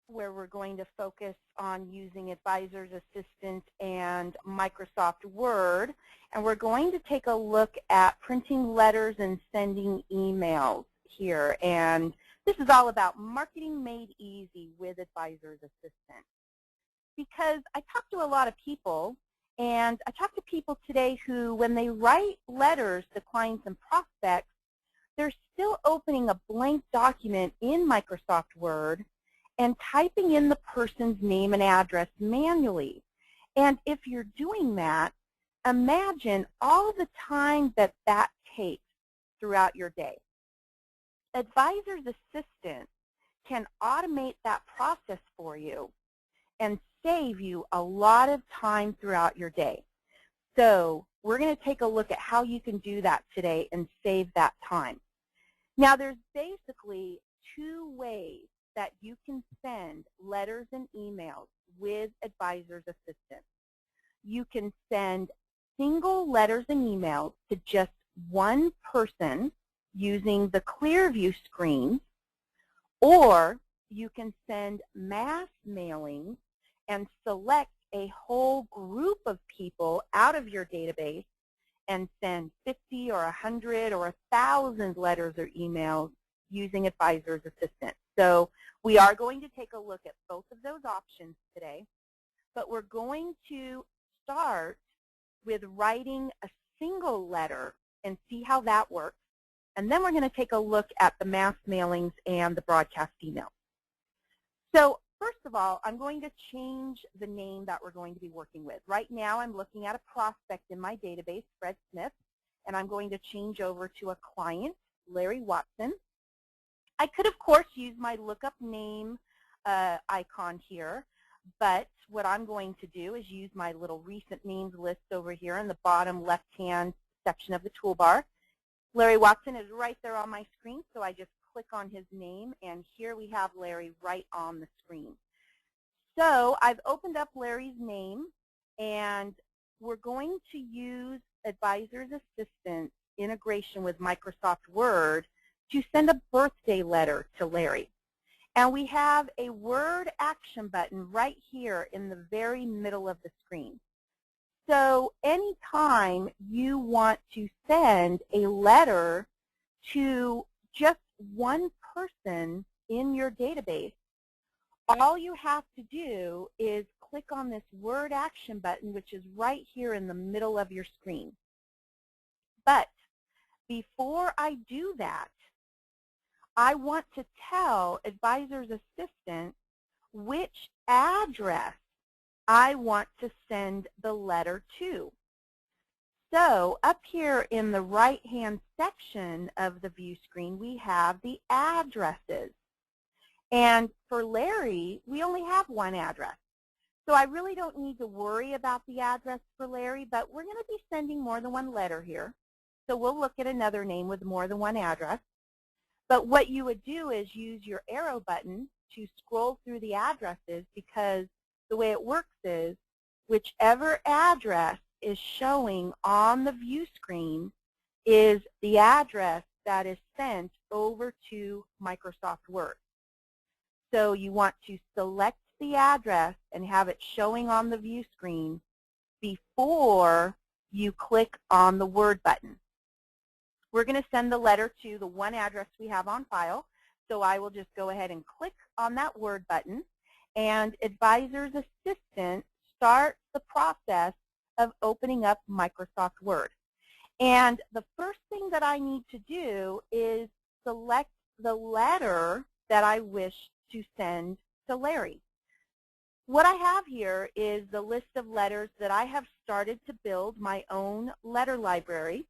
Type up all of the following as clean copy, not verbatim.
where we're going to focus on using Advisor's Assistant and Microsoft Word. And we're going to take a look at printing letters and sending emails here. And this is all about marketing made easy with Advisor's Assistant. Because I talk to a lot of people, and I talk to people today who, when they write letters to clients and prospects, they're still opening a blank document in Microsoft Word and typing in the person's name and address manually. And if you're doing that, imagine all the time that that takes throughout your day. Advisor's Assistant can automate that process for you and save you a lot of time throughout your day. So we're going to take a look at how you can do that today and save that time. Now, there's basically two ways that you can send letters and emails with Advisor's Assistant. You can send single letters and emails to just one person using the Clearview screen, or you can send mass mailings and select a whole group of people out of your database and send 50 or 100 or 1,000 letters or emails using Advisor's Assistant. So we are going to take a look at both of those options today, but we're going to start with writing a single letter and see how that works. And then we're going to take a look at the mass mailings and the broadcast email. So first of all, I'm going to change the name that we're going to be working with. Right now, I'm looking at a prospect in my database, Fred Smith, and I'm going to change over to a client, Larry Watson. I could, of course, use my lookup name icon here, but what I'm going to do is use my little recent names list over here in the bottom left-hand section of the toolbar. Larry Watson is right there on my screen, so I just click on his name, and here we have Larry right on the screen. So I've opened up Larry's name, and we're going to use Advisor's Assistant integration with Microsoft Word to send a birthday letter to Larry. And we have a Word action button right here in the very middle of the screen. So anytime you want to send a letter to just one person in your database, all you have to do is click on this Word action button, which is right here in the middle of your screen. But before I do that, I want to tell Advisor's Assistant which address I want to send the letter to. So up here in the right-hand section of the view screen, we have the addresses. And for Larry, we only have one address. So I really don't need to worry about the address for Larry, but we're going to be sending more than one letter here. So we'll look at another name with more than one address. But what you would do is use your arrow button to scroll through the addresses, because the way it works is whichever address is showing on the view screen is the address that is sent over to Microsoft Word. So you want to select the address and have it showing on the view screen before you click on the Word button. We're going to send the letter to the one address we have on file, so I will just go ahead and click on that Word button, and Advisor's Assistant starts the process of opening up Microsoft Word. And the first thing that I need to do is select the letter that I wish to send to Larry. What I have here is the list of letters that I have started to build my own letter library.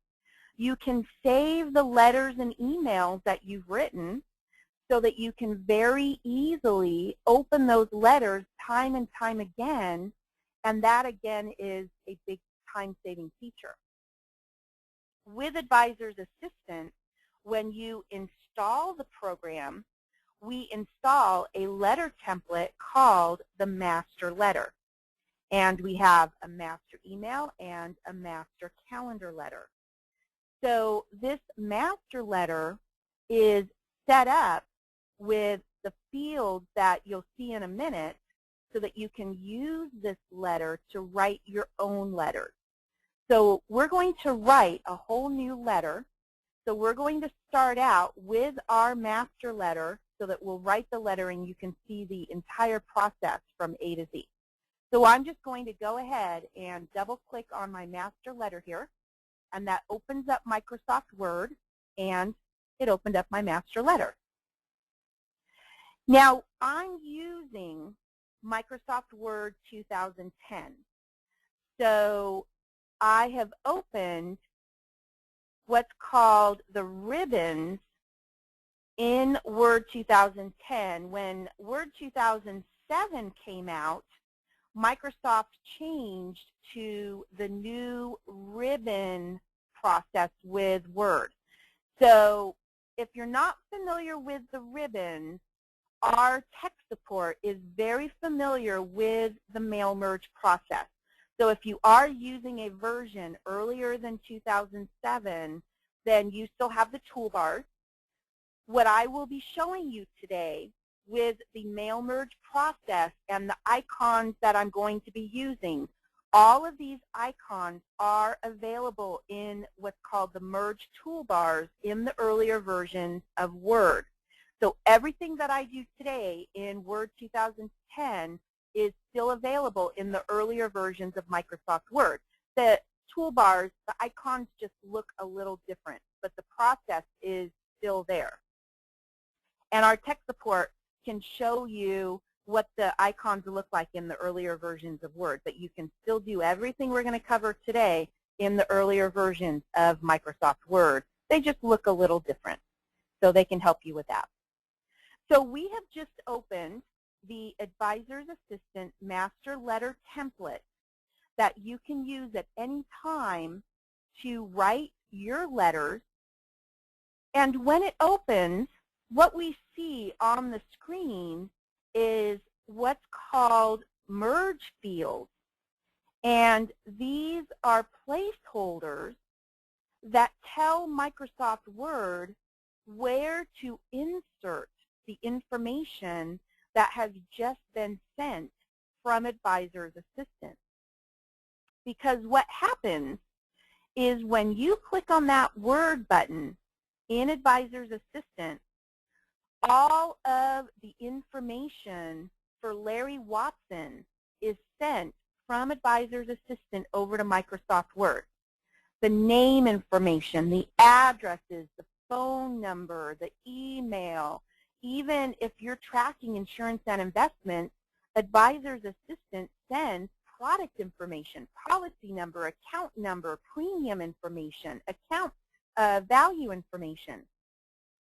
You can save the letters and emails that you've written so that you can very easily open those letters time and time again, and that again is a big time-saving feature. With Advisor's Assistant, when you install the program, we install a letter template called the master letter. And we have a master email and a master calendar letter. So this master letter is set up with the fields that you'll see in a minute so that you can use this letter to write your own letters. So we're going to write a whole new letter. So we're going to start out with our master letter so that we'll write the letter and you can see the entire process from A to Z. So I'm just going to go ahead and double-click on my master letter here, and that opens up Microsoft Word, and it opened up my master letter. Now, I'm using Microsoft Word 2010. So I have opened what's called the ribbons in Word 2010. When Word 2007 came out, Microsoft changed to the new ribbon process with Word. So if you're not familiar with the ribbons, our tech support is very familiar with the mail merge process. So if you are using a version earlier than 2007, then you still have the toolbars. What I will be showing you today with the mail merge process and the icons that I'm going to be using, all of these icons are available in what's called the merge toolbars in the earlier versions of Word. So everything that I do today in Word 2010 is still available in the earlier versions of Microsoft Word. The toolbars, the icons just look a little different, but the process is still there. And our tech support can show you what the icons look like in the earlier versions of Word, but you can still do everything we're going to cover today in the earlier versions of Microsoft Word. They just look a little different, so they can help you with that. So we have just opened the Advisor's Assistant Master Letter Template that you can use at any time to write your letters. And when it opens, what we see on the screen is what's called merge fields. And these are placeholders that tell Microsoft Word where to insert the information that has just been sent from Advisor's Assistant. Because what happens is when you click on that Word button in Advisor's Assistant, all of the information for Larry Watson is sent from Advisor's Assistant over to Microsoft Word. The name information, the addresses, the phone number, the email, even if you're tracking insurance and investments, Advisor's Assistant sends product information, policy number, account number, premium information, account value information.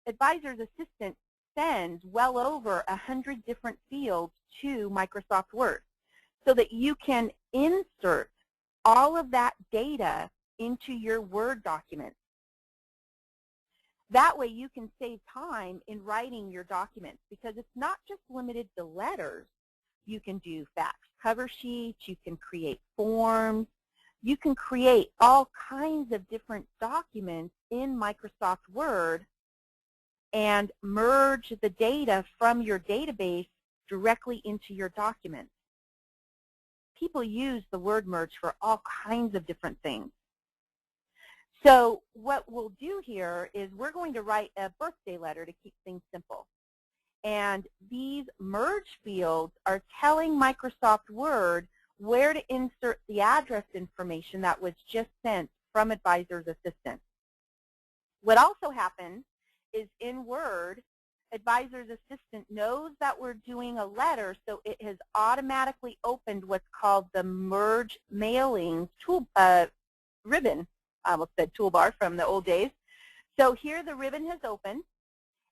Advisor's Assistant sends well over 100 different fields to Microsoft Word so that you can insert all of that data into your Word document. That way you can save time in writing your documents because it's not just limited to letters. You can do fax cover sheets, you can create forms, you can create all kinds of different documents in Microsoft Word and merge the data from your database directly into your documents. People use the word merge for all kinds of different things. So what we'll do here is we're going to write a birthday letter to keep things simple. And these merge fields are telling Microsoft Word where to insert the address information that was just sent from Advisor's Assistant. What also happens is in Word, Advisor's Assistant knows that we're doing a letter, so it has automatically opened what's called the Merge Mailings tool, ribbon. I almost said toolbar from the old days. So here the ribbon has opened,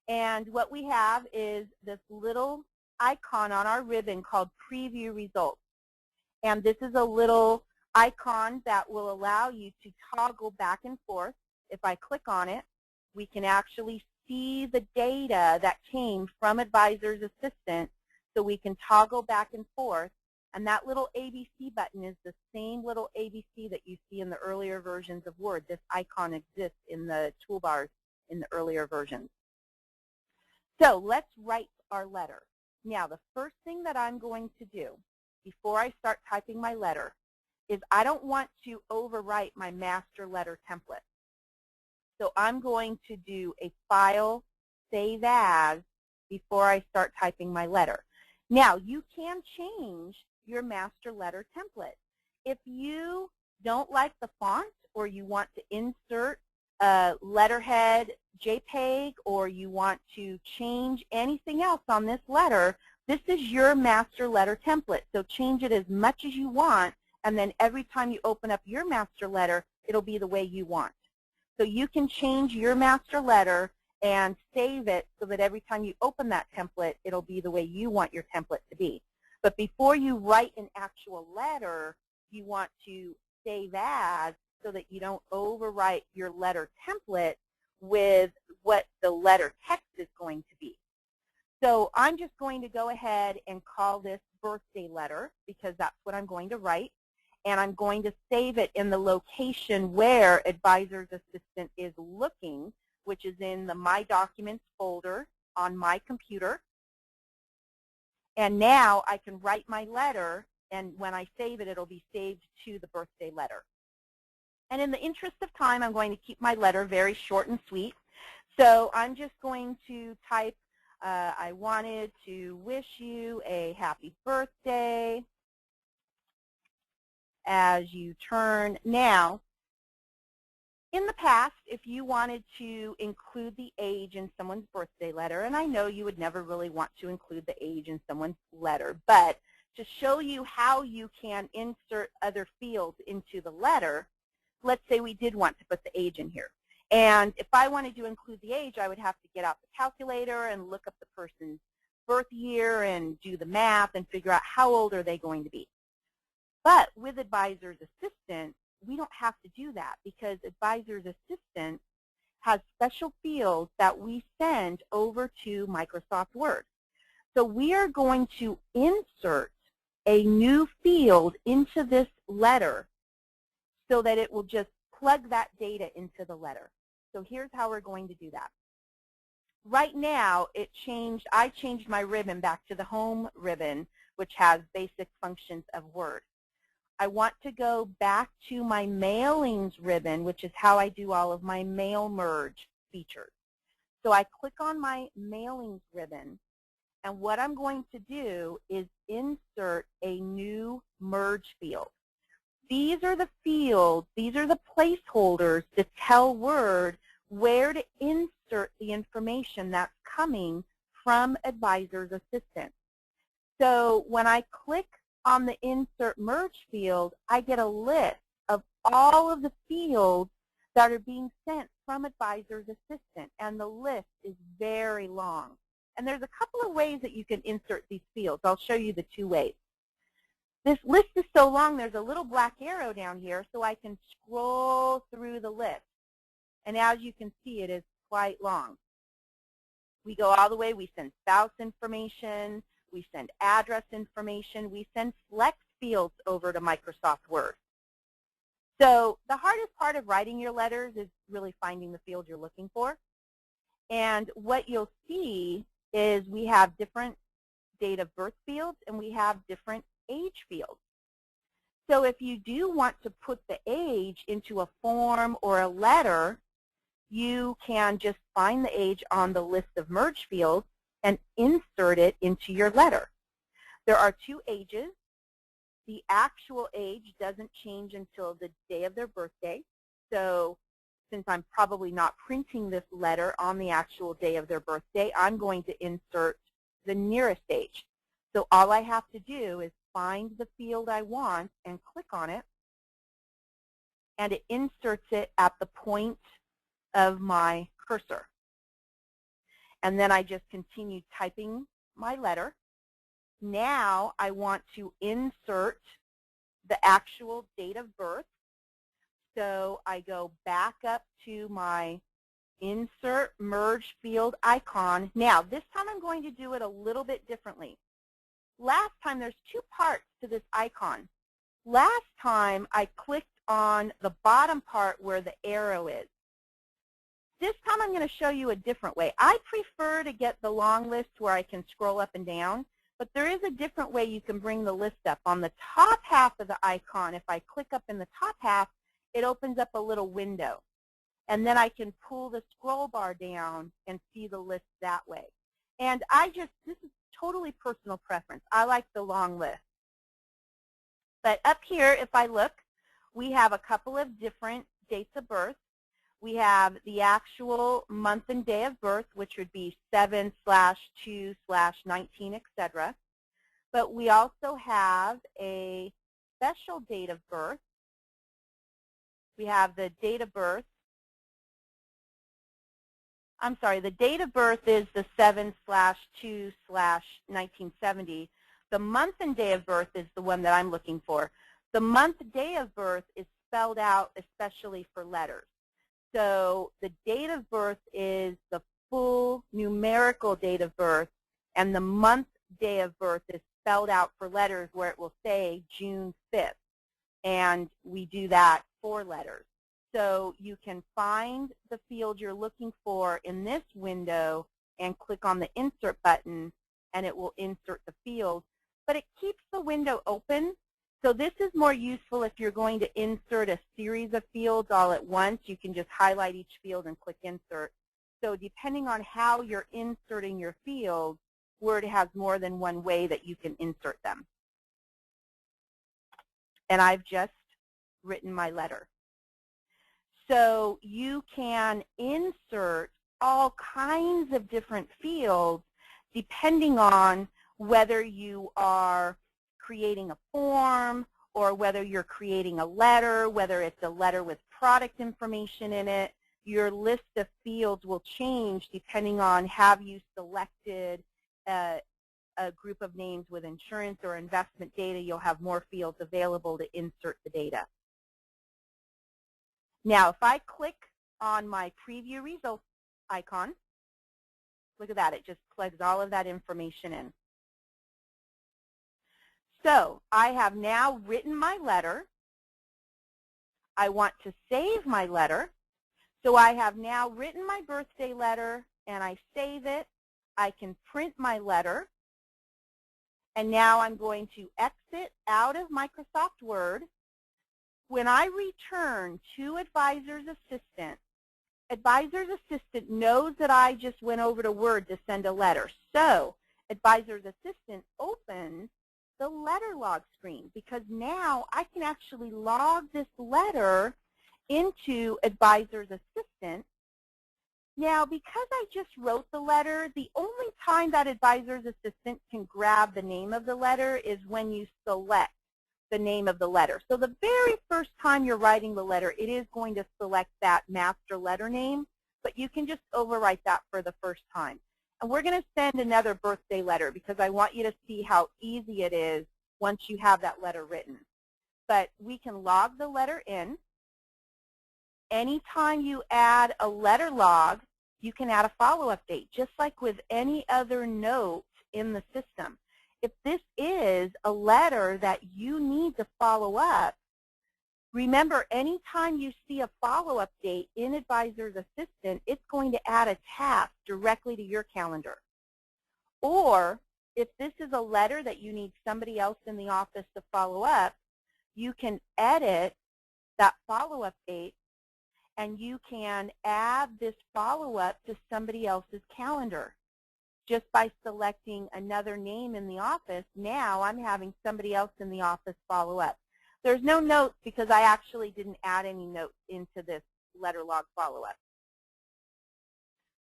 and what we have is this little icon on our ribbon called Preview Results. And this is a little icon that will allow you to toggle back and forth. If I click on it, we can actually see the data that came from Advisor's Assistant, so we can toggle back and forth. And that little ABC button is the same little ABC that you see in the earlier versions of Word. This icon exists in the toolbars in the earlier versions. So let's write our letter. Now, the first thing that I'm going to do before I start typing my letter is I don't want to overwrite my master letter template. So I'm going to do a File, Save As before I start typing my letter. Now, you can change your master letter template. If you don't like the font, or you want to insert a letterhead JPEG, or you want to change anything else on this letter, this is your master letter template. So change it as much as you want, and then every time you open up your master letter, it'll be the way you want. So you can change your master letter and save it so that every time you open that template, it'll be the way you want your template to be. But before you write an actual letter, you want to save as so that you don't overwrite your letter template with what the letter text is going to be. So I'm just going to go ahead and call this birthday letter because that's what I'm going to write. And I'm going to save it in the location where Advisor's Assistant is looking, which is in the My Documents folder on my computer. And now I can write my letter, and when I save it, it'll be saved to the birthday letter. And in the interest of time, I'm going to keep my letter very short and sweet. So I'm just going to type, I wanted to wish you a happy birthday as you turn. Now, in the past, if you wanted to include the age in someone's birthday letter, and I know you would never really want to include the age in someone's letter, but to show you how you can insert other fields into the letter, let's say we did want to put the age in here. And if I wanted to include the age, I would have to get out the calculator and look up the person's birth year and do the math and figure out how old are they going to be. But with Advisor's Assistant, we don't have to do that because Advisor's Assistant has special fields that we send over to Microsoft Word. So we are going to insert a new field into this letter so that it will just plug that data into the letter. So here's how we're going to do that. Right now, I changed my ribbon back to the Home ribbon, which has basic functions of Word. I want to go back to my Mailings ribbon, which is how I do all of my mail merge features. So I click on my Mailings ribbon, and what I'm going to do is insert a new merge field. These are the fields, these are the placeholders to tell Word where to insert the information that's coming from Advisor's Assistant. So when I click on the Insert Merge field, I get a list of all of the fields that are being sent from Advisor's Assistant, and the list is very long. And there's a couple of ways that you can insert these fields. I'll show you the two ways. This list is so long, there's a little black arrow down here, so I can scroll through the list. And as you can see, it is quite long. We go all the way, we send spouse information, we send address information, we send flex fields over to Microsoft Word. So the hardest part of writing your letters is really finding the field you're looking for. And what you'll see is we have different date of birth fields and we have different age fields. So if you do want to put the age into a form or a letter, you can just find the age on the list of merge fields and insert it into your letter. There are two ages. The actual age doesn't change until the day of their birthday. So since I'm probably not printing this letter on the actual day of their birthday, I'm going to insert the nearest age. So all I have to do is find the field I want and click on it, and it inserts it at the point of my cursor. And then I just continue typing my letter. Now I want to insert the actual date of birth. So I go back up to my Insert Merge Field icon. Now this time I'm going to do it a little bit differently. Last time, there's two parts to this icon. Last time I clicked on the bottom part where the arrow is. this time I'm going to show you a different way. I prefer to get the long list where I can scroll up and down, but there is a different way you can bring the list up. On the top half of the icon, if I click up in the top half, it opens up a little window. And then I can pull the scroll bar down and see the list that way. And this is totally personal preference. I like the long list. But up here, if I look, we have a couple of different dates of birth. We have the actual month and day of birth, which would be 7/2/19, etc. But we also have a special date of birth. We have the date of birth. I'm sorry, the date of birth is the 7/2/1970. The month and day of birth is the one that I'm looking for. The month day of birth is spelled out especially for letters. So the date of birth is the full numerical date of birth, and the month day of birth is spelled out for letters where it will say June 5th. And we do that for letters. So you can find the field you're looking for in this window and click on the Insert button, and it will insert the field. But it keeps the window open. So this is more useful if you're going to insert a series of fields all at once. You can just highlight each field and click Insert. So depending on how you're inserting your fields, Word has more than one way that you can insert them. And I've just written my letter. So you can insert all kinds of different fields depending on whether you are creating a form or whether you're creating a letter, whether it's a letter with product information in it. Your list of fields will change depending on have you selected a group of names with insurance or investment data. You'll have more fields available to insert the data. Now, if I click on my preview results icon, look at that. It just plugs all of that information in. So I have now written my letter. I want to save my letter. So I have now written my birthday letter, and I save it. I can print my letter. And now I'm going to exit out of Microsoft Word. When I return to Advisor's Assistant, Advisor's Assistant knows that I just went over to Word to send a letter. So Advisor's Assistant opens the letter log screen, because now I can actually log this letter into Advisor's Assistant. Now, because I just wrote the letter, the only time that Advisor's Assistant can grab the name of the letter is when you select the name of the letter. So the very first time you're writing the letter, it is going to select that master letter name, but you can just overwrite that for the first time. And we're going to send another birthday letter because I want you to see how easy it is once you have that letter written. But we can log the letter in. Anytime you add a letter log, you can add a follow-up date, just like with any other note in the system. If this is a letter that you need to follow up, remember, anytime you see a follow-up date in Advisor's Assistant, it's going to add a task directly to your calendar. Or if this is a letter that you need somebody else in the office to follow up, you can edit that follow-up date, and you can add this follow-up to somebody else's calendar. Just by selecting another name in the office, now I'm having somebody else in the office follow up. There's no notes because I actually didn't add any notes into this letter log follow-up.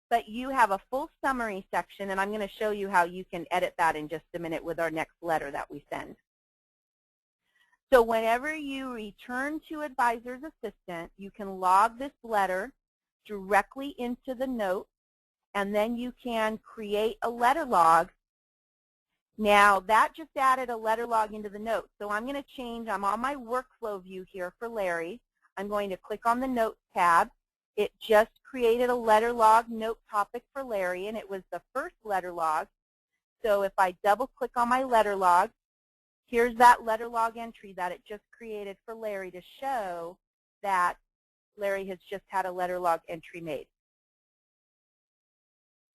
But you have a full summary section, and I'm going to show you how you can edit that in just a minute with our next letter that we send. So whenever you return to Advisor's Assistant, you can log this letter directly into the note, and then you can create a letter log. Now, that just added a letter log into the note. So I'm going to change. I'm on my workflow view here for Larry. I'm going to click on the Notes tab. It just created a letter log note topic for Larry, and it was the first letter log. So if I double-click on my letter log, here's that letter log entry that it just created for Larry to show that Larry has just had a letter log entry made.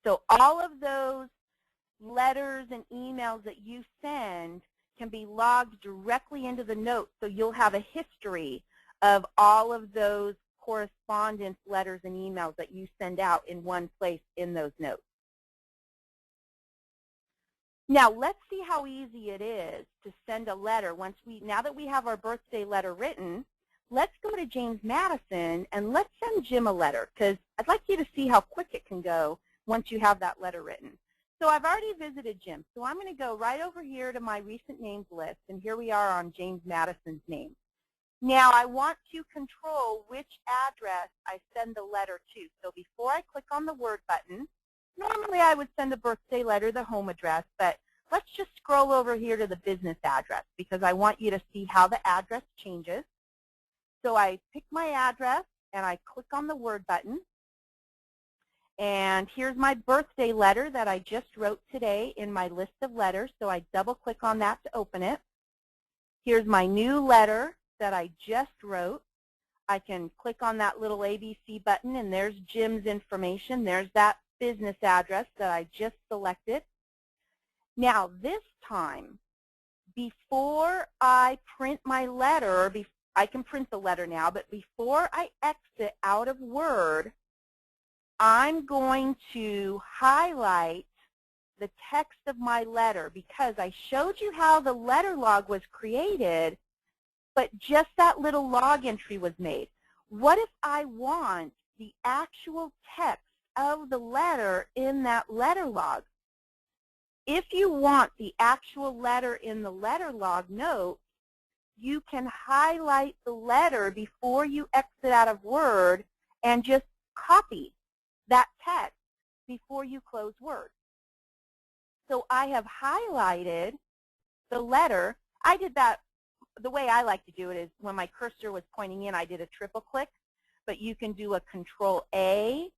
So all of those letters and emails that you send can be logged directly into the notes, so you'll have a history of all of those correspondence letters and emails that you send out in one place in those notes. Now let's see how easy it is to send a letter. Now that we have our birthday letter written, let's go to James Madison and let's send Jim a letter, because I'd like you to see how quick it can go once you have that letter written. So I've already visited Jim, so I'm going to go right over here to my recent names list, and here we are on James Madison's name. Now I want to control which address I send the letter to. So before I click on the Word button, normally I would send a birthday letter, the home address, but let's just scroll over here to the business address because I want you to see how the address changes. So I pick my address and I click on the Word button. And here's my birthday letter that I just wrote today in my list of letters. So I double click on that to open it. Here's my new letter that I just wrote. I can click on that little ABC button and there's Jim's information. There's that business address that I just selected. Now this time, before I print my letter, I can print the letter now, but before I exit out of Word, I'm going to highlight the text of my letter because I showed you how the letter log was created, but just that little log entry was made. What if I want the actual text of the letter in that letter log? If you want the actual letter in the letter log note, you can highlight the letter before you exit out of Word and just copy that text before you close Word. So I have highlighted the letter. I did that, the way I like to do it is when my cursor was pointing in, I did a triple click, but you can do a Control-A.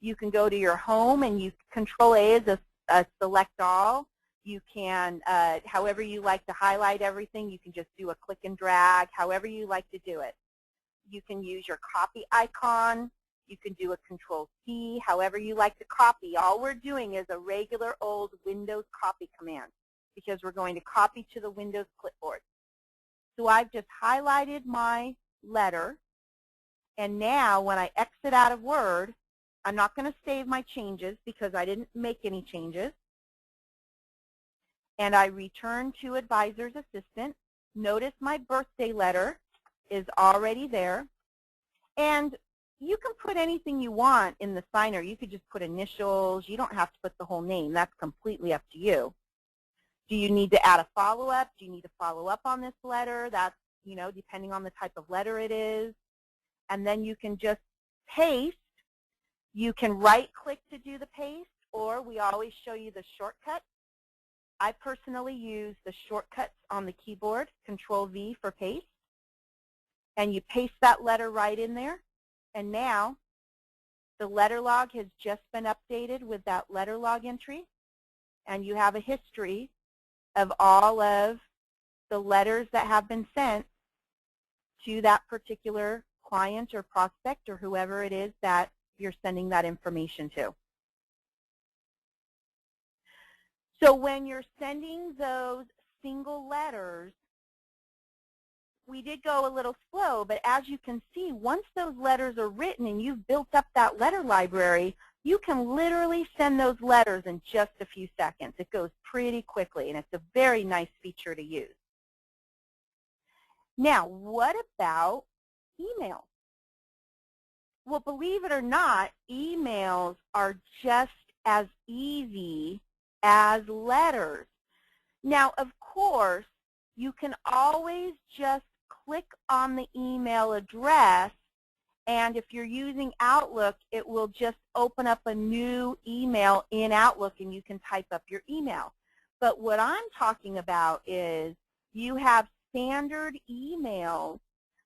You can go to your home and you Control-A is a select all. You can, however you like to highlight everything, you can just do a click and drag, however you like to do it. You can use your copy icon. You can do a Control-C, however you like to copy. All we're doing is a regular old Windows copy command because we're going to copy to the Windows clipboard. So I've just highlighted my letter, and now when I exit out of Word, I'm not going to save my changes because I didn't make any changes. And I return to Advisor's Assistant. Notice my birthday letter is already there. And you can put anything you want in the signer. You could just put initials. You don't have to put the whole name. That's completely up to you. Do you need to add a follow-up? Do you need to follow up on this letter? That's, you know, depending on the type of letter it is. And then you can just paste. You can right-click to do the paste, or we always show you the shortcut. I personally use the shortcuts on the keyboard, Control-V for paste. And you paste that letter right in there. And now the letter log has just been updated with that letter log entry. And you have a history of all of the letters that have been sent to that particular client or prospect or whoever it is that you're sending that information to. So when you're sending those single letters, we did go a little slow, but as you can see, once those letters are written and you've built up that letter library, you can literally send those letters in just a few seconds. It goes pretty quickly, and it's a very nice feature to use. Now, what about emails? Well, believe it or not, emails are just as easy as letters. Now, of course, you can always just click on the email address, and if you're using Outlook, it will just open up a new email in Outlook and you can type up your email. But what I'm talking about is you have standard emails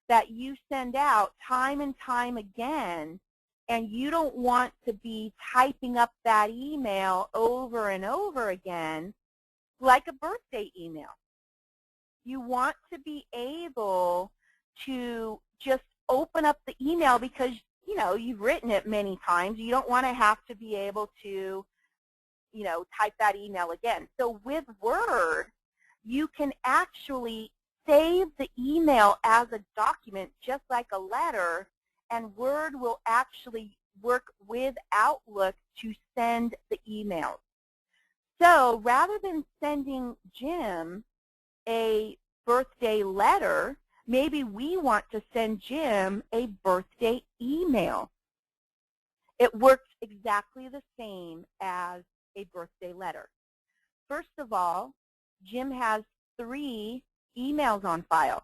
that you send out time and time again, and you don't want to be typing up that email over and over again like a birthday email. You want to be able to just open up the email because, you know, you've written it many times. You don't want to have to be able to type that email again. So with Word, you can actually save the email as a document just like a letter, and Word will actually work with Outlook to send the emails. So rather than sending Jim a birthday letter, maybe we want to send Jim a birthday email. It works exactly the same as a birthday letter. First of all, Jim has 3 emails on file.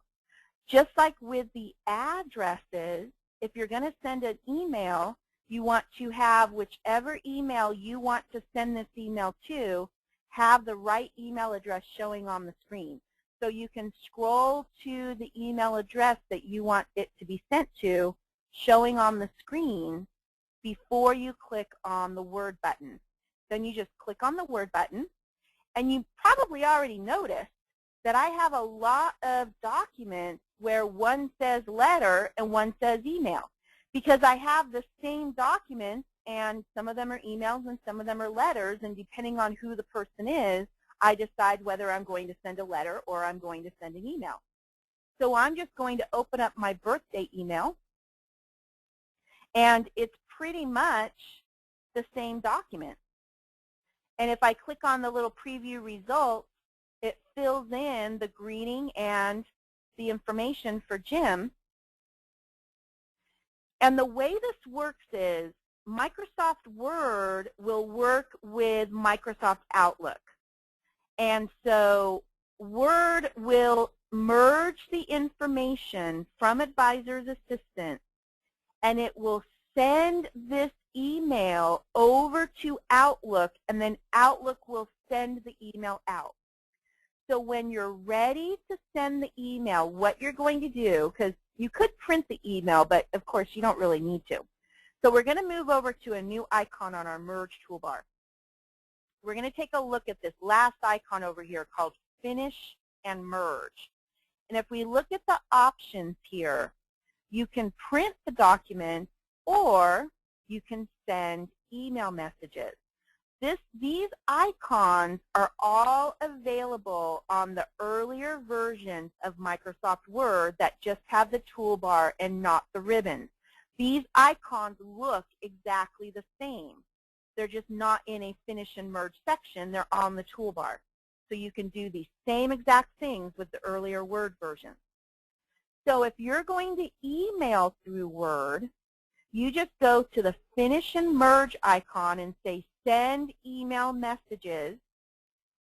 Just like with the addresses, if you're going to send an email, you want to have whichever email you want to send this email to have the right email address showing on the screen. So you can scroll to the email address that you want it to be sent to showing on the screen before you click on the Word button. Then you just click on the Word button, and you probably already noticed that I have a lot of documents where one says letter and one says email, because I have the same documents, and some of them are emails and some of them are letters, and depending on who the person is, I decide whether I'm going to send a letter or I'm going to send an email. So I'm just going to open up my birthday email, and it's pretty much the same document. And if I click on the little preview results, it fills in the greeting and the information for Jim. And the way this works is Microsoft Word will work with Microsoft Outlook. And so Word will merge the information from Advisor's Assistant, and it will send this email over to Outlook, and then Outlook will send the email out. So when you're ready to send the email, what you're going to do, because you could print the email, but of course you don't really need to. So we're going to move over to a new icon on our Merge toolbar. We're going to take a look at this last icon over here called Finish and Merge. And if we look at the options here, you can print the document or you can send email messages. These icons are all available on the earlier versions of Microsoft Word that just have the toolbar and not the ribbons. These icons look exactly the same. They're just not in a Finish and Merge section. They're on the toolbar. So you can do the same exact things with the earlier Word version. So if you're going to email through Word, you just go to the Finish and Merge icon and say Send Email Messages,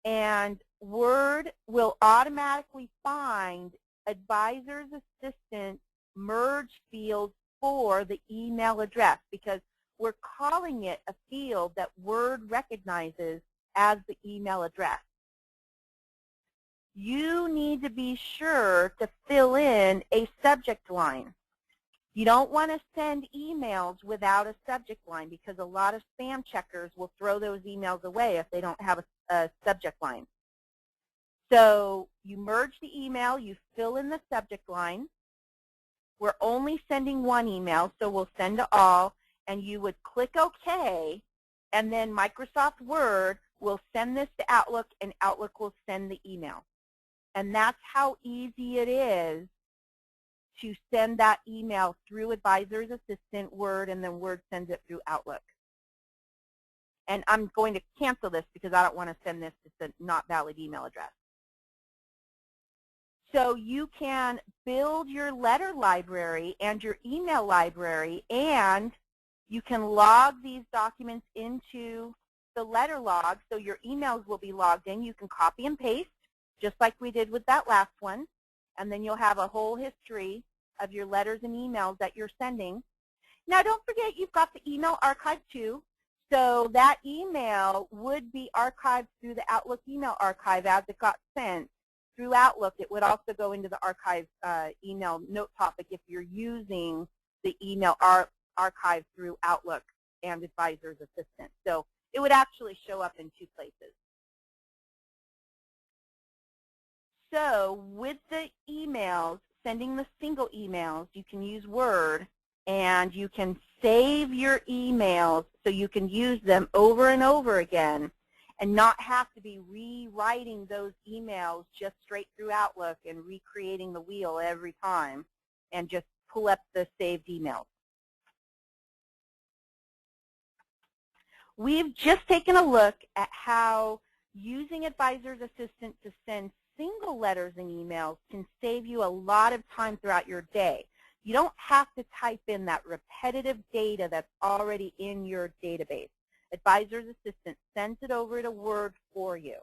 and Word will automatically find Advisor's Assistant merge field for the email address, because we're calling it a field that Word recognizes as the email address. You need to be sure to fill in a subject line. You don't want to send emails without a subject line, because a lot of spam checkers will throw those emails away if they don't have a subject line. So you merge the email, you fill in the subject line. We're only sending one email, so we'll send to all, and you would click OK, and then Microsoft Word will send this to Outlook, and Outlook will send the email. And that's how easy it is to send that email through Advisor's Assistant, Word, and then Word sends it through Outlook. And I'm going to cancel this because I don't want to send this to a not valid email address. So you can build your letter library and your email library, and you can log these documents into the letter log, so your emails will be logged in. You can copy and paste, just like we did with that last one, and then you'll have a whole history of your letters and emails that you're sending. Now, don't forget you've got the email archive too, so that email would be archived through the Outlook email archive as it got sent. Through Outlook, it would also go into the archive email note topic if you're using the email archive through Outlook and Advisor's Assistant. So it would actually show up in 2 places. So with the emails, sending the single emails, you can use Word, and you can save your emails so you can use them over and over again. and not have to be rewriting those emails just straight through Outlook and recreating the wheel every time, and just pull up the saved emails. We've just taken a look at how using Advisor's Assistant to send single letters and emails can save you a lot of time throughout your day. You don't have to type in that repetitive data that's already in your database. Advisor's Assistant sends it over to Word for you.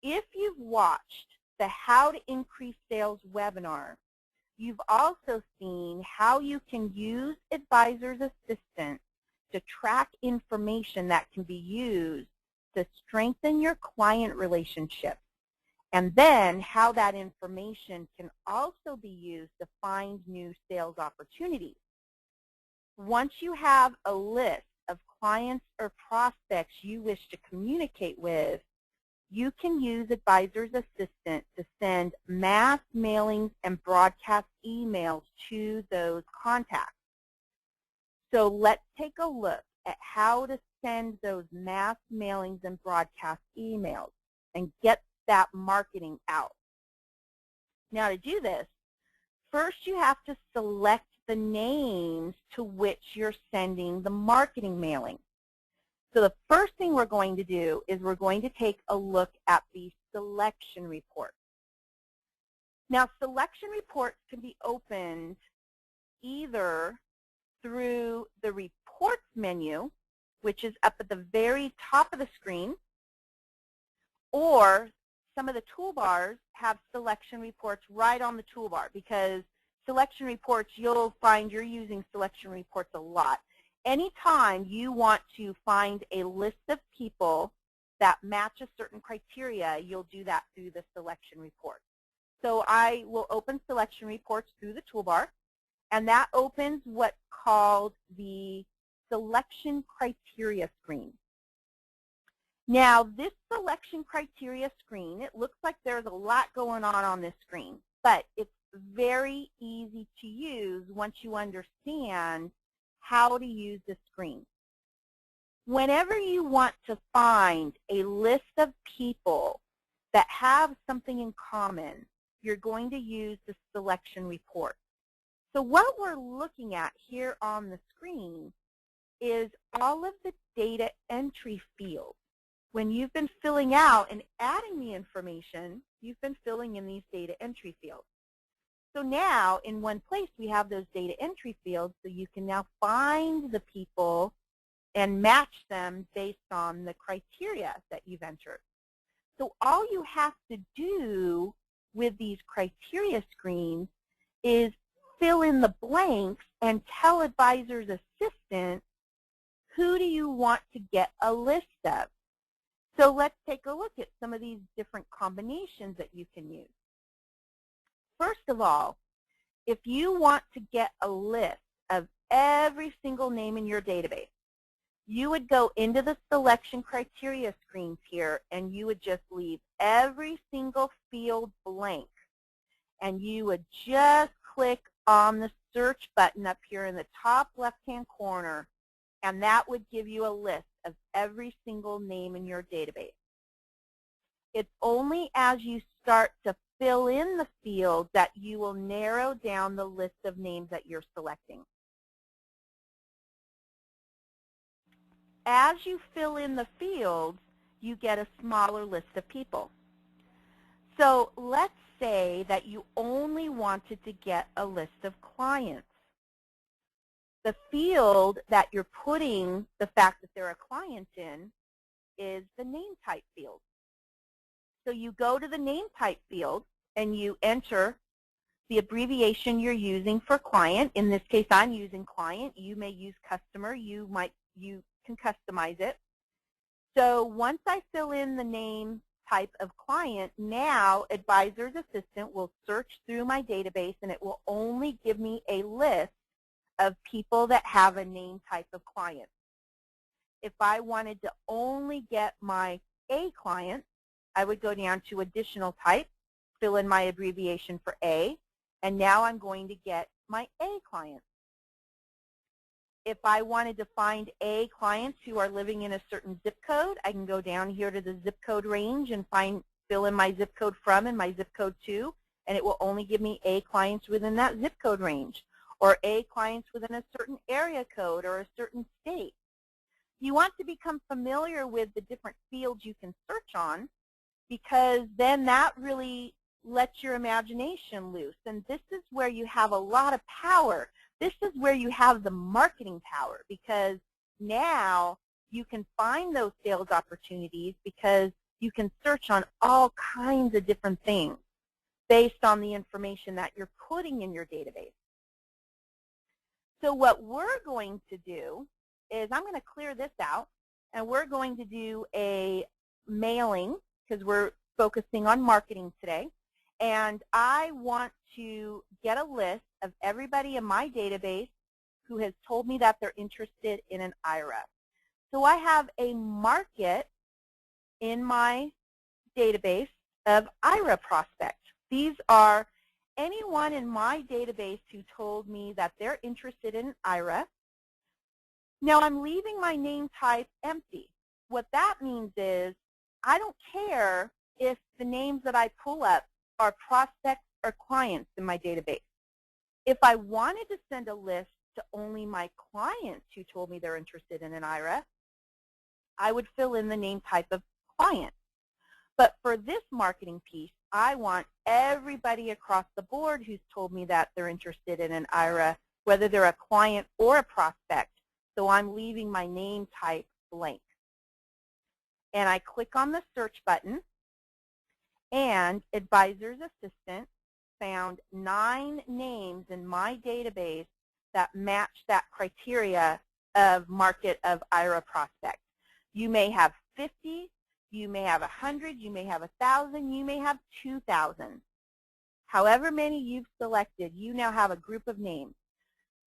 If you've watched the How to Increase Sales webinar, you've also seen how you can use Advisor's Assistant to track information that can be used to strengthen your client relationships, and then how that information can also be used to find new sales opportunities. Once you have a list of clients or prospects you wish to communicate with, you can use Advisor's Assistant to send mass mailings and broadcast emails to those contacts. So let's take a look at how to send those mass mailings and broadcast emails and get that marketing out. Now, to do this, first you have to select the names to which you're sending the marketing mailing. So the first thing we're going to do is we're going to take a look at the selection report. Now, selection reports can be opened either through the Reports menu, which is up at the very top of the screen, or some of the toolbars have selection reports right on the toolbar, because selection reports, you'll find you're using selection reports a lot. Anytime you want to find a list of people that match a certain criteria, you'll do that through the selection report. So I will open selection reports through the toolbar, and that opens what's called the selection criteria screen. Now, this selection criteria screen, it looks like there's a lot going on this screen, but it's very easy to use once you understand how to use the screen. Whenever you want to find a list of people that have something in common, you're going to use the selection report. So what we're looking at here on the screen is all of the data entry fields. When you've been filling out and adding the information, you've been filling in these data entry fields. So now, in one place, we have those data entry fields, so you can now find the people and match them based on the criteria that you've entered. So all you have to do with these criteria screens is fill in the blanks and tell Advisor's Assistant, who do you want to get a list of? So let's take a look at some of these different combinations that you can use. First of all, if you want to get a list of every single name in your database, you would go into the selection criteria screens here, and you would just leave every single field blank, and you would just click on the search button up here in the top left-hand corner, and that would give you a list of every single name in your database. It's only as you start to fill in the field that you will narrow down the list of names that you're selecting. As you fill in the fields, you get a smaller list of people. So let's say that you only wanted to get a list of clients. The field that you're putting the fact that they're a client in is the name type field. So you go to the name type field and you enter the abbreviation you're using for client. In this case, I'm using client. You may use customer. You can customize it. So once I fill in the name type of client, now Advisor's Assistant will search through my database, and it will only give me a list of people that have a name type of client. If I wanted to only get my A client, I would go down to additional type, fill in my abbreviation for A, and now I'm going to get my A client. If I wanted to find A clients who are living in a certain zip code, I can go down here to the zip code range and fill in my zip code from and my zip code to, and it will only give me A clients within that zip code range, or A clients within a certain area code or a certain state. You want to become familiar with the different fields you can search on, because then that really lets your imagination loose. And this is where you have a lot of power. This is where you have the marketing power, because now you can find those sales opportunities because you can search on all kinds of different things based on the information that you're putting in your database. So what we're going to do is I'm going to clear this out, and we're going to do a mailing because we're focusing on marketing today. And I want to get a list of everybody in my database who has told me that they're interested in an IRA. So I have a market in my database of IRA prospects. These are anyone in my database who told me that they're interested in an IRA. Now I'm leaving my name type empty. What that means is I don't care if the names that I pull up are prospects or clients in my database. If I wanted to send a list to only my clients who told me they're interested in an IRA, I would fill in the name type of client. But for this marketing piece, I want everybody across the board who's told me that they're interested in an IRA, whether they're a client or a prospect. So I'm leaving my name type blank. And I click on the search button, and Advisor's Assistant found 9 names in my database that match that criteria of market of IRA prospects. You may have 50, you may have 100, you may have 1,000, you may have 2,000. However many you've selected, you now have a group of names.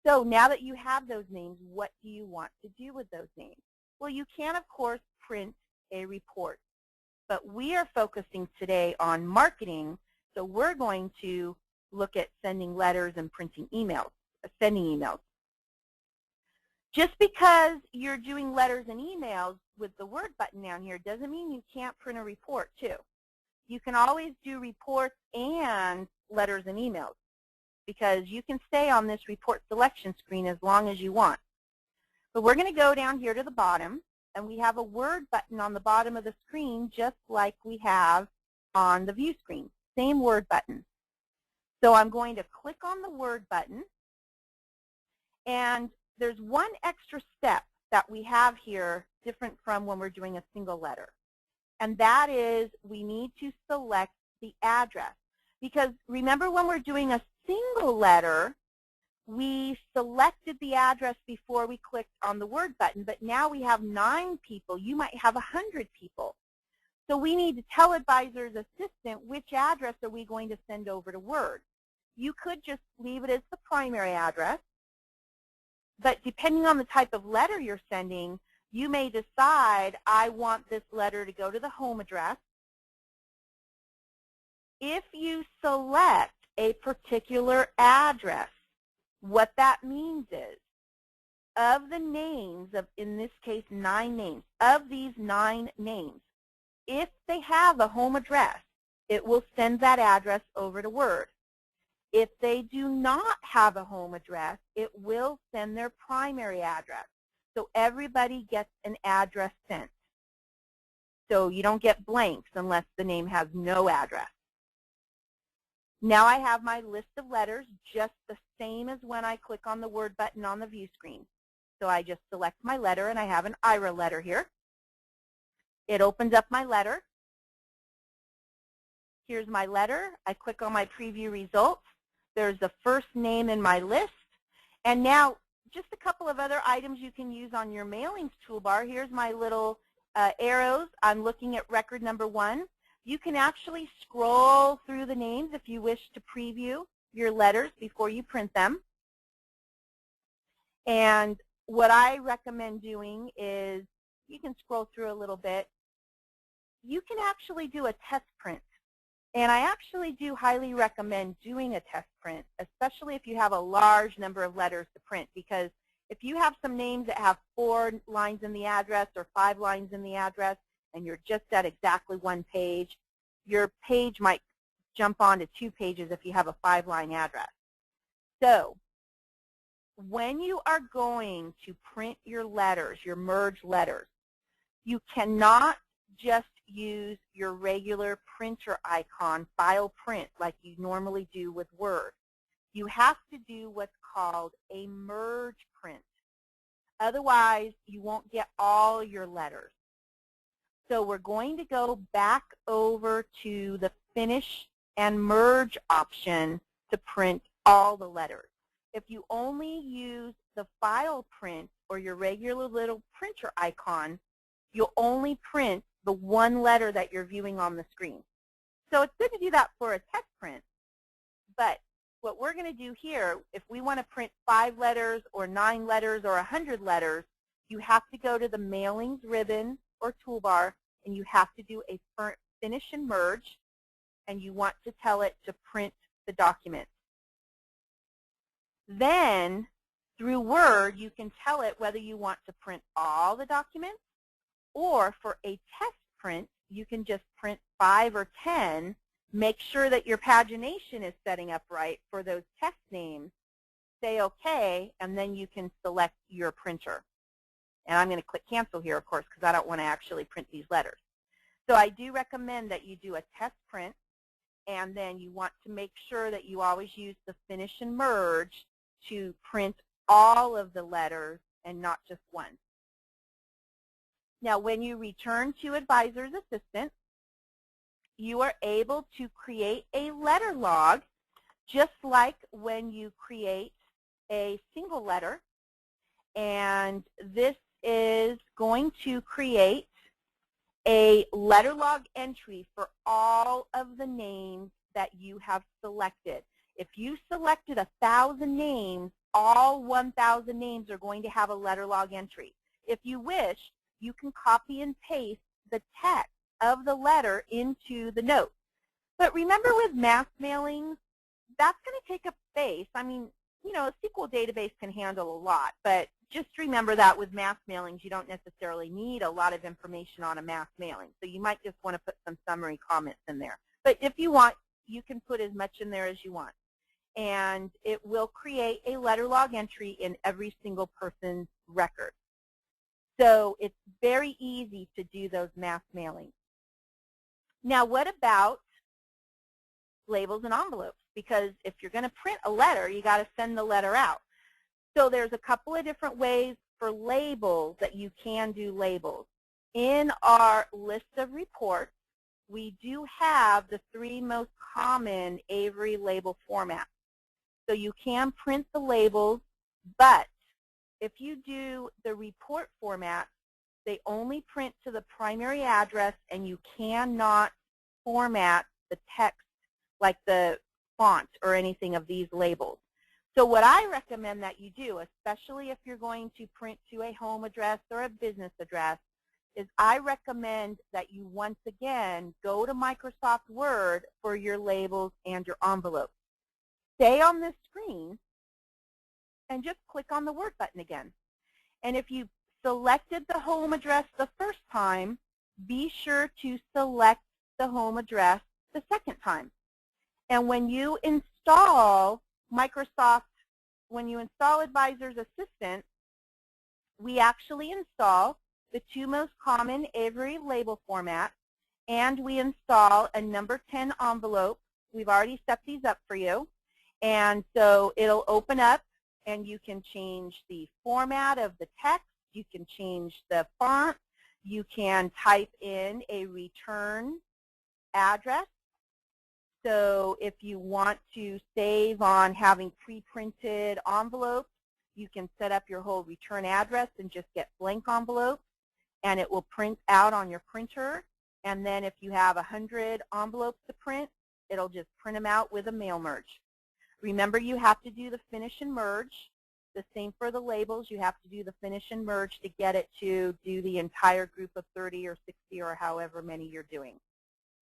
So now that you have those names, what do you want to do with those names? Well, you can, of course, print a report. But we are focusing today on marketing, so we're going to look at sending letters and printing emails, sending emails. Just because you're doing letters and emails with the Word button down here doesn't mean you can't print a report too. You can always do reports and letters and emails, because you can stay on this report selection screen as long as you want. But we're going to go down here to the bottom, and we have a Word button on the bottom of the screen just like we have on the view screen. Same Word button. So I'm going to click on the Word button, and there's one extra step that we have here different from when we're doing a single letter. And that is we need to select the address. Because remember, when we're doing a single letter, we selected the address before we clicked on the Word button, but now we have 9 people. You might have 100 people. So we need to tell Advisor's Assistant which address are we going to send over to Word. You could just leave it as the primary address, but depending on the type of letter you're sending, you may decide, I want this letter to go to the home address. If you select a particular address, what that means is, of the names of, in this case, 9 names, of these 9 names, if they have a home address, it will send that address over to Word. If they do not have a home address, it will send their primary address. So everybody gets an address sent. So you don't get blanks unless the name has no address. Now I have my list of letters just the same as when I click on the Word button on the view screen. So I just select my letter, and I have an IRA letter here. It opens up my letter. Here's my letter. I click on my preview results. There's the first name in my list. And now just a couple of other items you can use on your mailings toolbar. Here's my little arrows. I'm looking at record number 1. You can actually scroll through the names if you wish to preview your letters before you print them. And what I recommend doing is, you can scroll through a little bit. You can actually do a test print. And I actually do highly recommend doing a test print, especially if you have a large number of letters to print, because If you have some names that have 4 lines in the address or 5 lines in the address, and you're just at exactly 1 page, your page might jump onto 2 pages if you have a 5-line address. So when you are going to print your letters, your merge letters, you cannot just use your regular printer icon, file print, like you normally do with Word. You have to do what's called a merge print. Otherwise, you won't get all your letters. So we're going to go back over to the finish and merge option to print all the letters. If you only use the file print or your regular little printer icon, you'll only print the 1 letter that you're viewing on the screen. So it's good to do that for a text print. But what we're going to do here, if we want to print 5 letters or 9 letters or 100 letters, you have to go to the Mailings ribbon or toolbar, and you have to do a finish and merge, and you want to tell it to print the document. Then, through Word, you can tell it whether you want to print all the documents, or for a test print, you can just print 5 or 10. Make sure that your pagination is setting up right for those test names. Say OK, and then you can select your printer. And I'm going to click Cancel here, of course, because I don't want to actually print these letters. So I do recommend that you do a test print, and then you want to make sure that you always use the finish and merge to print all of the letters and not just one. Now, when you return to Advisor's Assistant, you are able to create a letter log just like when you create a single letter. And this is going to create a letter log entry for all of the names that you have selected. If you selected 1,000 names, all 1,000 names are going to have a letter log entry. If you wish, you can copy and paste the text of the letter into the note. But remember, with mass mailings, that's going to take up space. I mean, you know, a SQL database can handle a lot, but just remember that with mass mailings, you don't necessarily need a lot of information on a mass mailing. So you might just want to put some summary comments in there. But if you want, you can put as much in there as you want. And it will create a letter log entry in every single person's record. So it's very easy to do those mass mailings. Now, what about labels and envelopes? Because if you're going to print a letter, you got to send the letter out. So there's a couple of different ways for labels that you can do labels. In our list of reports, we do have the 3 most common Avery label formats. So you can print the labels, but if you do the report format, they only print to the primary address, and you cannot format the text like the font or anything of these labels. So what I recommend that you do, especially if you're going to print to a home address or a business address, is I recommend that you once again go to Microsoft Word for your labels and your envelopes. Stay on this screen and just click on the Word button again. And if you selected the home address the first time, be sure to select the home address the second time. And when you install Microsoft, when you install Advisor's Assistant, we actually install the 2 most common Avery label formats, and we install a number 10 envelope. We've already set these up for you. And so it'll open up, and you can change the format of the text. You can change the font. You can type in a return address. So if you want to save on having pre-printed envelopes, you can set up your whole return address and just get blank envelopes, and it will print out on your printer. And then if you have 100 envelopes to print, it'll just print them out with a mail merge. Remember, you have to do the finish and merge. The same for the labels. You have to do the finish and merge to get it to do the entire group of 30 or 60 or however many you're doing.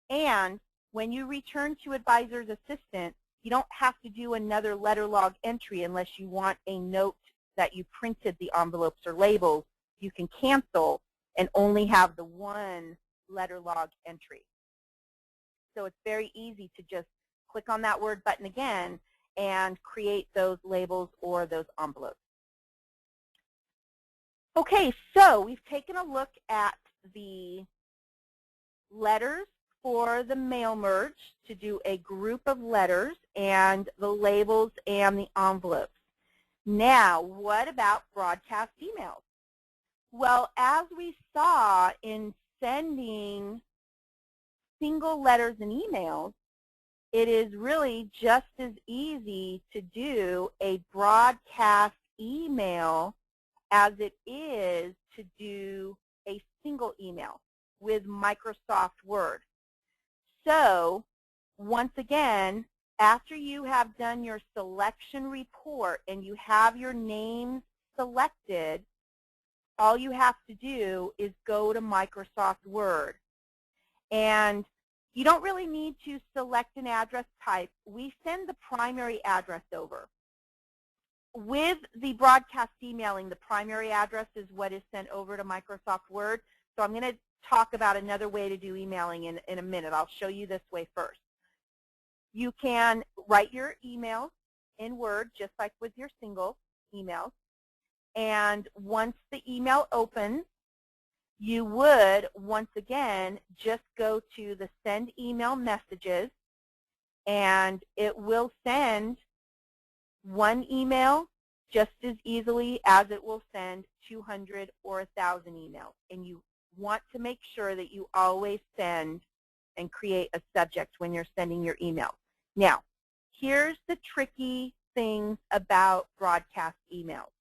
And when you return to Advisor's Assistant, you don't have to do another letter log entry unless you want a note that you printed the envelopes or labels, you can cancel and only have the one letter log entry. So it's very easy to just click on that Word button again and create those labels or those envelopes. Okay, so we've taken a look at the letters for the mail merge to do a group of letters and the labels and the envelopes. Now, what about broadcast emails? Well, as we saw in sending single letters and emails, it is really just as easy to do a broadcast email as it is to do a single email with Microsoft Word. So, once again, after you have done your selection report and you have your names selected, all you have to do is go to Microsoft Word. And you don't really need to select an address type. We send the primary address over. With the broadcast emailing, the primary address is what is sent over to Microsoft Word. So I'm going to talk about another way to do emailing in a minute. I'll show you this way first. You can write your emails in Word, just like with your single emails. And once the email opens, you would, once again, just go to the Send Email Messages, and it will send one email just as easily as it will send 200 or 1,000 emails. And you want to make sure that you always send and create a subject when you're sending your email. Now, here's the tricky things about broadcast emails.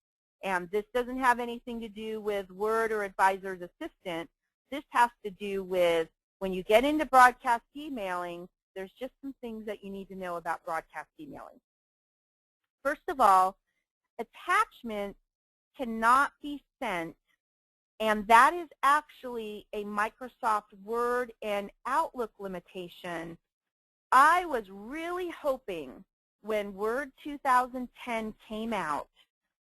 And this doesn't have anything to do with Word or Advisor's Assistant. This has to do with when you get into broadcast emailing, there's just some things that you need to know about broadcast emailing. First of all, attachments cannot be sent, and that is actually a Microsoft Word and Outlook limitation. I was really hoping when Word 2010 came out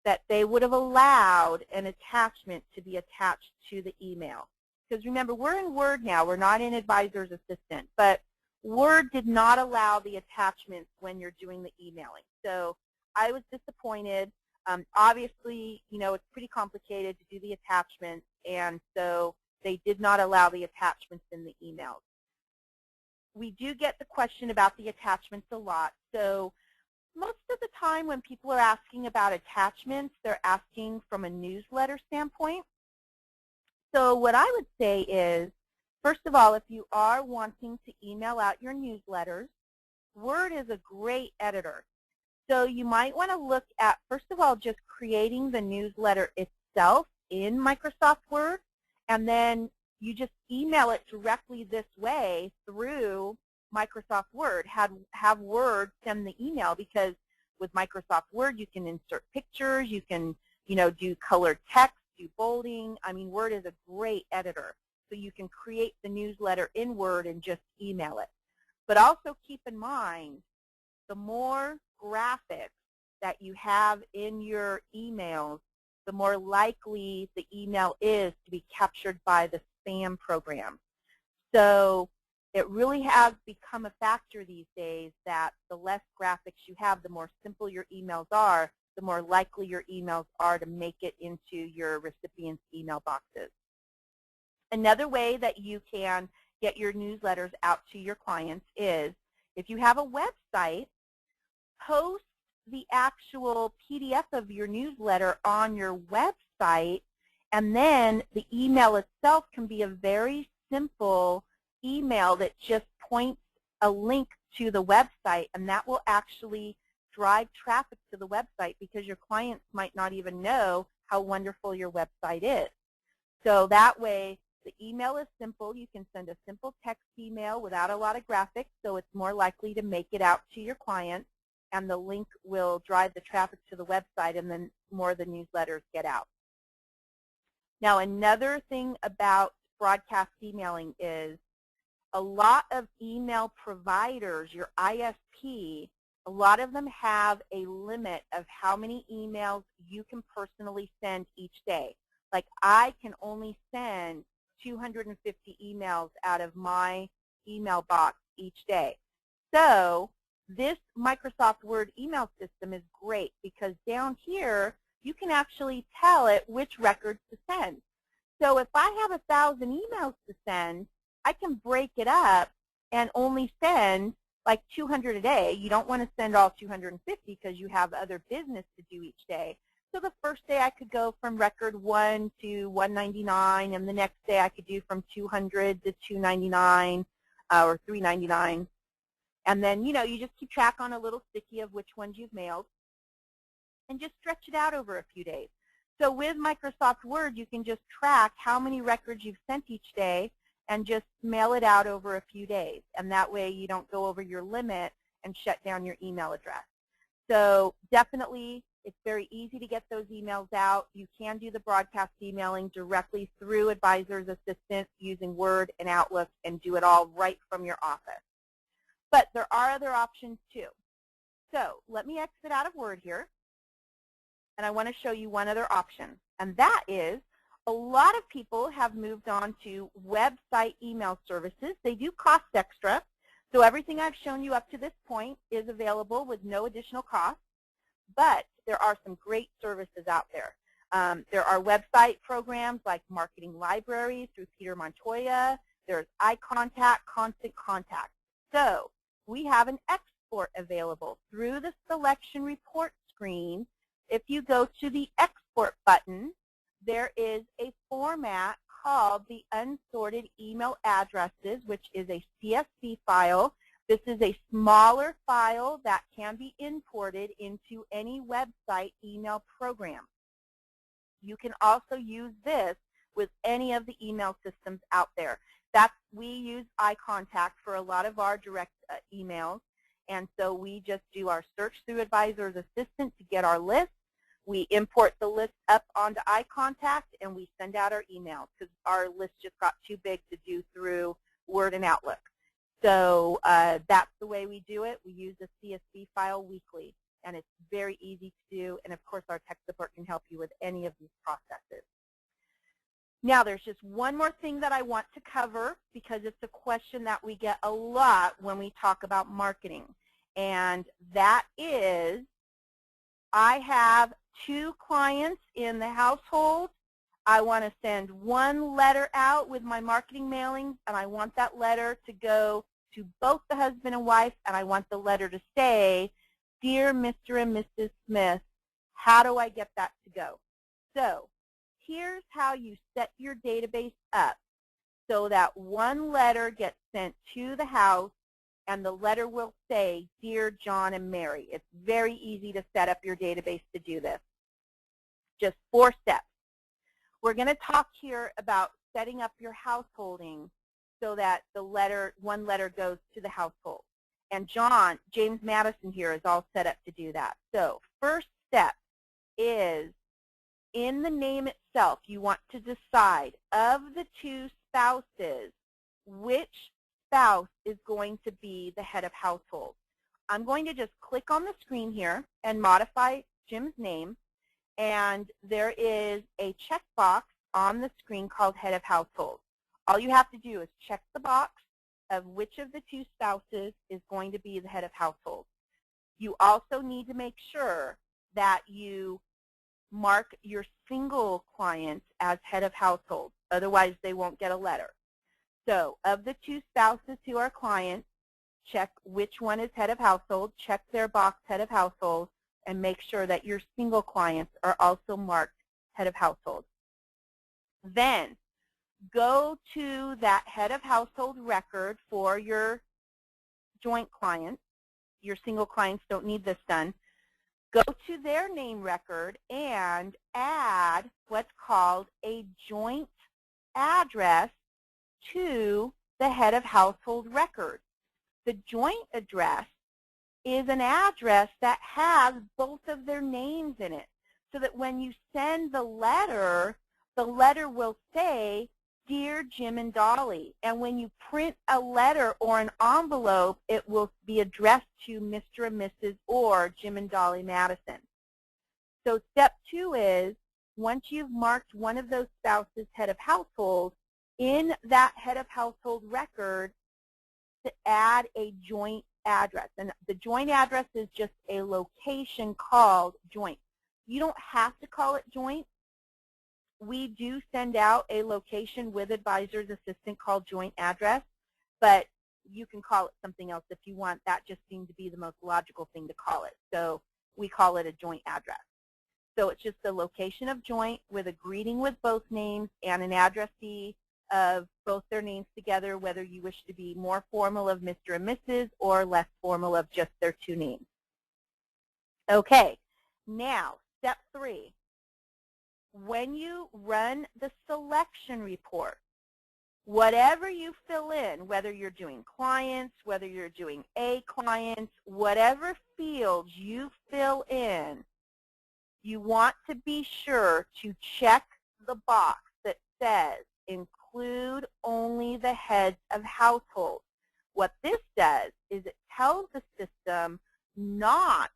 that they would have allowed an attachment to be attached to the email. Because remember, we're in Word now. We're not in Advisor's Assistant. But Word did not allow the attachments when you're doing the emailing. So I was disappointed. Obviously, you know, it's pretty complicated to do the attachments, and so they did not allow the attachments in the emails. We do get the question about the attachments a lot. So most of the time when people are asking about attachments, they're asking from a newsletter standpoint. So what I would say is, first of all, if you are wanting to email out your newsletters, Word is a great editor. So you might want to look at, first of all, just creating the newsletter itself in Microsoft Word, and then you just email it directly this way through Microsoft Word. Have Word send the email, because with Microsoft Word you can insert pictures, you can, you know, do colored text, do bolding. I mean, Word is a great editor. So you can create the newsletter in Word and just email it. But also keep in mind, the more graphics that you have in your emails, the more likely the email is to be captured by the spam program. So it really has become a factor these days that the less graphics you have, the more simple your emails are, the more likely your emails are to make it into your recipient's email boxes. Another way that you can get your newsletters out to your clients is, if you have a website, post the actual PDF of your newsletter on your website, and then the email itself can be a very simple email that just points a link to the website, and that will actually drive traffic to the website, because your clients might not even know how wonderful your website is. So that way, the email is simple. You can send a simple text email without a lot of graphics, so it's more likely to make it out to your clients, and the link will drive the traffic to the website, and then more of the newsletters get out. Now, another thing about broadcast emailing is a lot of email providers, your ISP, A lot of them have a limit of how many emails you can personally send each day. Like I can only send 250 emails out of my email box each day. So this Microsoft Word email system is great because down here you can actually tell it which records to send. So if I have 1,000 emails to send, I can break it up and only send like 200 a day. You don't want to send all 250 because you have other business to do each day. So the first day I could go from record 1 to 199, and the next day I could do from 200 to 299 or 399. And then, you just keep track on a little sticky of which ones you've mailed and just stretch it out over a few days. So with Microsoft Word, you can just track how many records you've sent each day and just mail it out over a few days. And that way you don't go over your limit and shut down your email address. So definitely, it's very easy to get those emails out. You can do the broadcast emailing directly through Advisor's Assistant using Word and Outlook and do it all right from your office. But there are other options too. So let me exit out of Word here. And I want to show you one other option. And that is a lot of people have moved on to website email services. They do cost extra. So everything I've shown you up to this point is available with no additional cost. But there are some great services out there. There are website programs like Marketing Library through Peter Montoya. There's iContact, Constant Contact. So we have an export available through the selection report screen. If you go to the export button, there is a format called the unsorted email addresses, which is a CSV file. This is a smaller file that can be imported into any website email program. You can also use this with any of the email systems out there. We use iContact for a lot of our direct emails, and so we just do our search through Advisor's Assistant to get our list. We import the list up onto iContact, and we send out our emails because our list just got too big to do through Word and Outlook. So that's the way we do it. We use a CSV file weekly, and it's very easy to do. And, of course, our tech support can help you with any of these processes. Now, there's just one more thing that I want to cover because it's a question that we get a lot when we talk about marketing, and that is I have 2 clients in the household. I want to send one letter out with my marketing mailings, and I want that letter to go to both the husband and wife, and I want the letter to say, "Dear Mr. and Mrs. Smith, how do I get that to go?" So here's how you set your database up so that one letter gets sent to the house, and the letter will say, "Dear John and Mary." It's very easy to set up your database to do this. Just 4 steps. We're going to talk here about setting up your householding so that one letter goes to the household. And James Madison here is all set up to do that. So first step is in the name itself, you want to decide of the 2 spouses, which spouse is going to be the head of household. I'm going to just click on the screen here and modify Jim's name. And there is a checkbox on the screen called Head of Household. All you have to do is check the box of which of the 2 spouses is going to be the head of household. You also need to make sure that you mark your single clients as head of household. Otherwise, they won't get a letter. So of the 2 spouses who are clients, check which one is head of household, check their box head of household, and make sure that your single clients are also marked head of household. Then go to that head of household record for your joint clients. Your single clients don't need this done. Go to their name record and add what's called a joint address to the head of household record. The joint address is an address that has both of their names in it, so that when you send the letter will say, Dear Jim and Dolly. And when you print a letter or an envelope, it will be addressed to Mr. and Mrs. or Jim and Dolly Madison. So step 2 is, once you've marked one of those spouses head of household, in that head of household record, to add a joint address. And the joint address is just a location called joint. You don't have to call it joint. We do send out a location with advisor's assistant called joint address, but you can call it something else if you want. That just seemed to be the most logical thing to call it. So we call it a joint address. So it's just the location of joint with a greeting with both names and an addressee of both their names together, whether you wish to be more formal of Mr. and Mrs. or less formal of just their 2 names. Okay, now step 3. When you run the selection report, whatever you fill in, whether you're doing clients, whether you're doing A clients, whatever fields you fill in, you want to be sure to check the box that says include only the heads of household. What this does is it tells the system not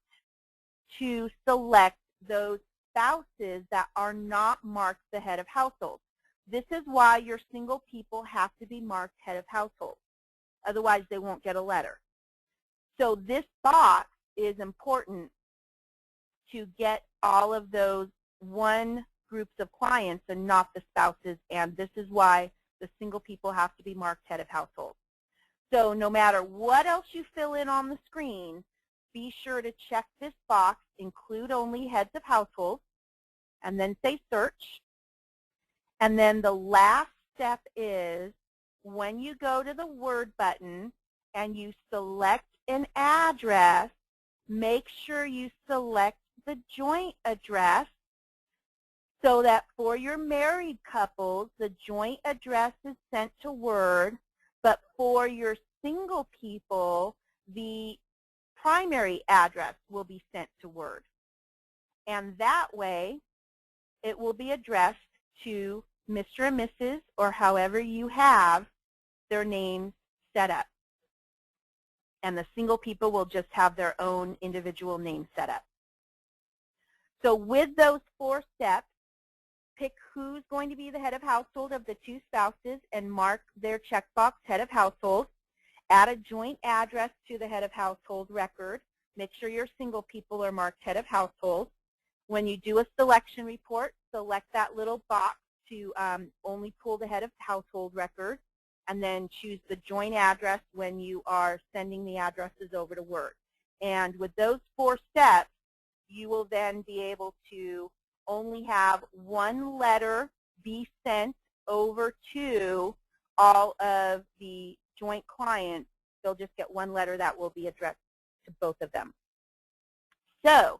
to select those spouses that are not marked the head of household. This is why your single people have to be marked head of household. Otherwise, they won't get a letter. So this box is important to get all of those one groups of clients and not the spouses, and this is why the single people have to be marked head of household. So no matter what else you fill in on the screen, be sure to check this box, include only heads of household, and then say search. And then the last step is when you go to the Word button and you select an address, make sure you select the joint address so that for your married couples, the joint address is sent to Word, but for your single people, the primary address will be sent to Word. And that way, it will be addressed to Mr. and Mrs. or however you have their names set up. And the single people will just have their own individual name set up. So with those 4 steps, pick who's going to be the head of household of the 2 spouses and mark their checkbox head of household. Add a joint address to the head of household record. Make sure your single people are marked head of household. When you do a selection report, select that little box to only pull the head of household record, and then choose the joint address when you are sending the addresses over to Word. And with those 4 steps, you will then be able to only have one letter be sent over to all of the joint clients. They'll just get one letter that will be addressed to both of them. So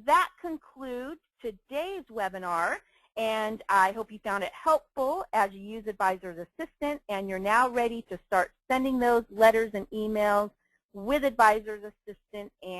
that concludes today's webinar, and I hope you found it helpful as you use Advisor's Assistant, and you're now ready to start sending those letters and emails with Advisor's Assistant. And